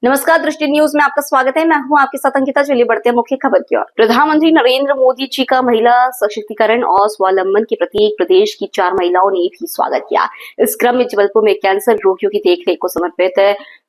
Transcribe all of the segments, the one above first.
नमस्कार, दृष्टि न्यूज में आपका स्वागत है। मैं हूं आपके साथ अंकिता। चलिए बढ़ते हैं मुख्य खबर की ओर। प्रधानमंत्री नरेंद्र मोदी जी का महिला सशक्तिकरण और स्वावलंबन के प्रतीक प्रदेश की 4 महिलाओं ने भी स्वागत किया। इस क्रम में जबलपुर में कैंसर रोगियों की देखरेख को समर्पित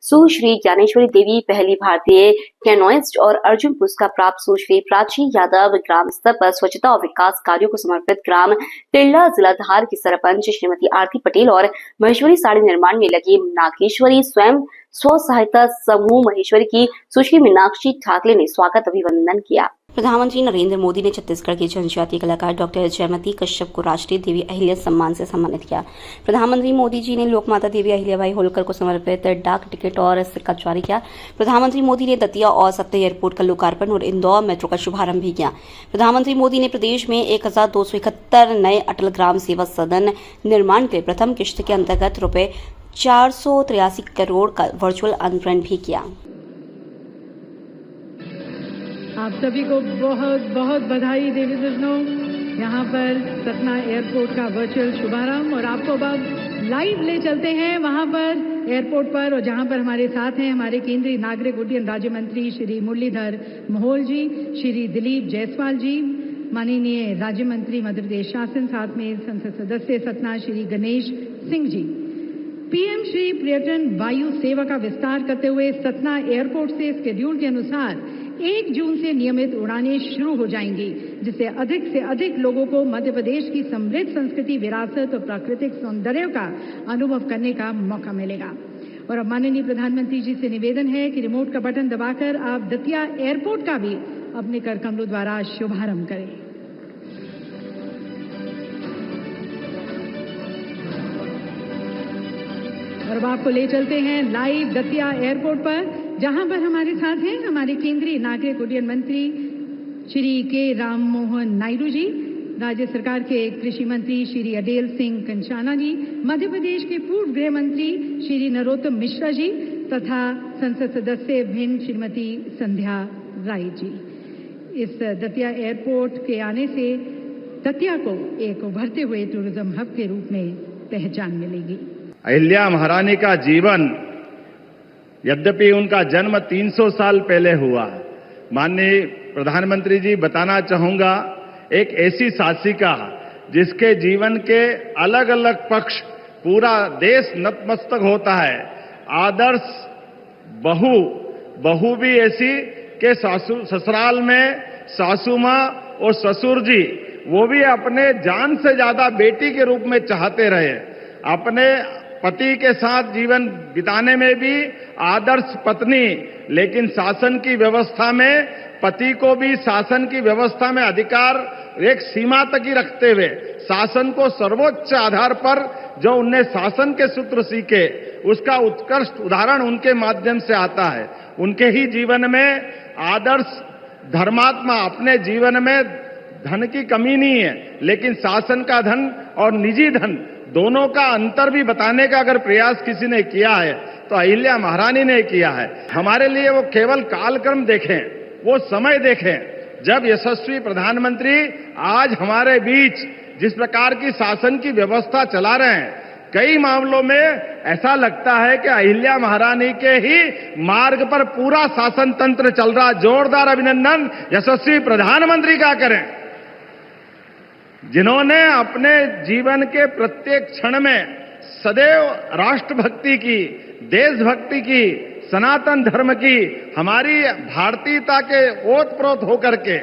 सुश्री ज्ञानेश्वरी देवी, पहली भारतीय कैनोइस्ट और अर्जुन पुरस्कार प्राप्त सुश्री प्राची यादव, ग्राम स्तर पर स्वच्छता और विकास कार्यों को समर्पित ग्राम तिल्ला जिला धार की सरपंच श्रीमती आरती पटेल और महेश्वरी साड़ी निर्माण में लगी नागेश्वरी स्वयं स्व सहायता समूह महेश्वरी की सुश्री मीनाक्षी ठाकरे ने स्वागत अभिनंदन किया। प्रधानमंत्री नरेंद्र मोदी ने छत्तीसगढ़ के जनजातीय कलाकार डॉक्टर जयमती कश्यप को राष्ट्रीय देवी अहिल्या सम्मान से सम्मानित किया। प्रधानमंत्री मोदी जी ने लोकमाता देवी अहिल्याबाई होलकर को समर्पित डाक टिकट और सिक्का जारी किया। प्रधानमंत्री मोदी ने दतिया और सत्ता एयरपोर्ट का लोकार्पण और इंदौर मेट्रो का शुभारंभ भी किया। प्रधानमंत्री मोदी ने प्रदेश में 1271 नए अटल ग्राम सेवा सदन निर्माण के प्रथम किश्त के अंतर्गत ₹483 करोड़ का वर्चुअल अनावरण भी किया। आप सभी को बहुत बहुत बधाई देवी सज्जनों। यहाँ पर सतना एयरपोर्ट का वर्चुअल शुभारंभ और आपको अब लाइव ले चलते हैं वहाँ पर एयरपोर्ट पर, और जहाँ पर हमारे साथ हैं हमारे केंद्रीय नागरिक उड्डयन राज्य मंत्री श्री मुरलीधर मोहोल जी, श्री दिलीप जायसवाल जी, माननीय राज्य मंत्री मध्य प्रदेश शासन, साथ में संसद सदस्य सतना श्री गणेश सिंह जी। पीएम श्री पर्यटन वायु सेवा का विस्तार करते हुए सतना एयरपोर्ट से शेड्यूल के अनुसार 1 जून से नियमित उड़ानें शुरू हो जाएंगी, जिससे अधिक से अधिक लोगों को मध्य प्रदेश की समृद्ध संस्कृति, विरासत और प्राकृतिक सौंदर्य का अनुभव करने का मौका मिलेगा। और अब माननीय प्रधानमंत्री जी से निवेदन है कि रिमोट का बटन दबाकर आप दतिया एयरपोर्ट का भी अपने कर कमलों द्वारा शुभारंभ करें। और अब आपको ले चलते हैं लाइव दतिया एयरपोर्ट पर, जहां पर हमारे साथ हैं हमारे केंद्रीय नागरिक उड्डयन मंत्री श्री के राम मोहन नायडू जी, राज्य सरकार के कृषि मंत्री श्री अडेल सिंह कंचाना जी, मध्य प्रदेश के पूर्व गृह मंत्री श्री नरोत्तम मिश्रा जी तथा संसद सदस्य भिन्न श्रीमती संध्या राय जी। इस दतिया एयरपोर्ट के आने से दतिया को एक उभरते हुए टूरिज्म हब के रूप में पहचान मिलेगी। अहिल्या महारानी का जीवन, यद्यपि उनका जन्म 300 साल पहले हुआ, माननीय प्रधानमंत्री जी बताना चाहूंगा, एक ऐसी शासिका जिसके जीवन के अलग अलग पक्ष पूरा देश नतमस्तक होता है। आदर्श बहू भी ऐसी कि ससुराल में सासू मां और ससुर जी वो भी अपने जान से ज्यादा बेटी के रूप में चाहते रहे। अपने पति के साथ जीवन बिताने में भी आदर्श पत्नी, लेकिन शासन की व्यवस्था में पति को भी शासन की व्यवस्था में अधिकार एक सीमा तक ही रखते हुए शासन को सर्वोच्च आधार पर जो उनने शासन के सूत्र सीखे, उसका उत्कृष्ट उदाहरण उनके माध्यम से आता है। उनके ही जीवन में आदर्श धर्मात्मा, अपने जीवन में धन की कमी नहीं है, लेकिन शासन का धन और निजी धन दोनों का अंतर भी बताने का अगर प्रयास किसी ने किया है तो अहिल्या महारानी ने किया है। हमारे लिए वो केवल कालक्रम देखें, वो समय देखें जब यशस्वी प्रधानमंत्री आज हमारे बीच जिस प्रकार की शासन की व्यवस्था चला रहे हैं, कई मामलों में ऐसा लगता है कि अहिल्या महारानी के ही मार्ग पर पूरा शासन तंत्र चल रहा। जोरदार अभिनंदन यशस्वी प्रधानमंत्री का करें, जिन्होंने अपने जीवन के प्रत्येक क्षण में सदैव राष्ट्रभक्ति की, देशभक्ति की, सनातन धर्म की, हमारी भारतीयता के ओतप्रोत होकर के